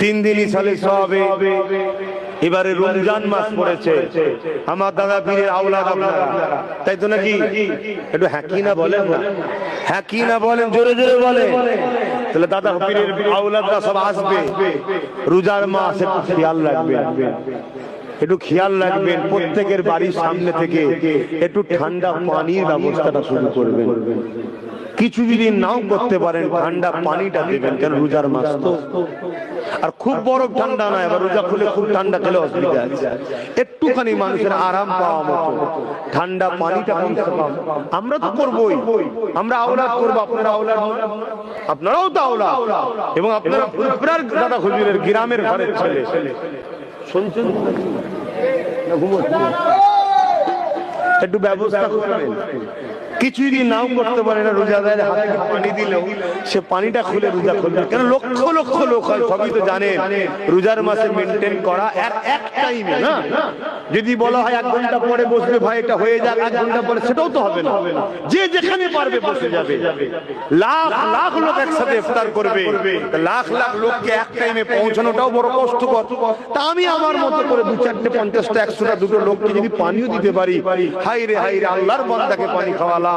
3 দিনই সালে সবে। এবারে রমজান মাস পড়েছে, আমার দাদা পীরের আওলাদ আপনারা, তাই তো নাকি? একটু হ্যাঁ কি না বলেন, হ্যাঁ কি না বলেন, জোরে জোরে বলেন। তাহলে দাদা পীরের আওলাদরা সব আসবে, রোজার মাস একটু খেয়াল রাখবেন, একটু খেয়াল রাখবেন। প্রত্যেকের বাড়ির সামনে থেকে একটু ঠান্ডা পানির ব্যবস্থাটা শুরু করবেন। কিছু যদি নাও করতে পারেন ঠান্ডা পানিটা দেবেন, কেন রোজার মাস তো। আর খুব বড় ঠান্ডা নয়, আবার রোজা খুলে খুব ঠান্ডা খেলে অসুবিধা আছে। একটুখানি মানুষের আরাম পাওয়া মতো ঠান্ডা পানিটা আমরা তো করবোই, আমরা আওলাদ করবো, আপনারা আওলাদ, আপনারাও তো আওলাদ, এবং আপনারা ফুরফুরার দাদা হুজুরের গ্রামের ঘরের ছেলে। শুনছেন না? ঘুমোচ্ছেন? একটু ব্যবস্থা করবেন। কিছু যদি নাও করতে পারে না, রোজাদারের হাতে পানি দিলেও সে পানিটা খুলে রোজা খুলবে, কেন লক্ষ লক্ষ লোক হয়, সবই তো জানেন। রোজার মাসে মেনটেন করা এক টাইমে না, যদি বলা হয় 1 ঘন্টা পরে বসবে, ভাই এটা হয়ে যাক 1 ঘন্টা পরে, সেটাও তো হবে না। যে যেখানে পারবে বসে যাবে। লাখ লাখ লোক একসাথে ইফতার করবে, লাখ লাখ লোককে এক টাইমে পৌঁছানোটাও বড় কষ্টকর। তা আমি আমার মতো করে 2, 4, 50টা, 100টা, 2টো লোককে যদি পানিও দিতে পারি, হাই রে আল্লাহর বান্দাকে পানি খাওয়ালাম,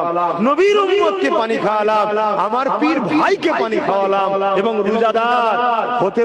নবীর উম্মতকে পানি খাওয়ালাম, আমার পীর ভাইকে পানি খাওয়ালাম, এবং রোজাদার হতে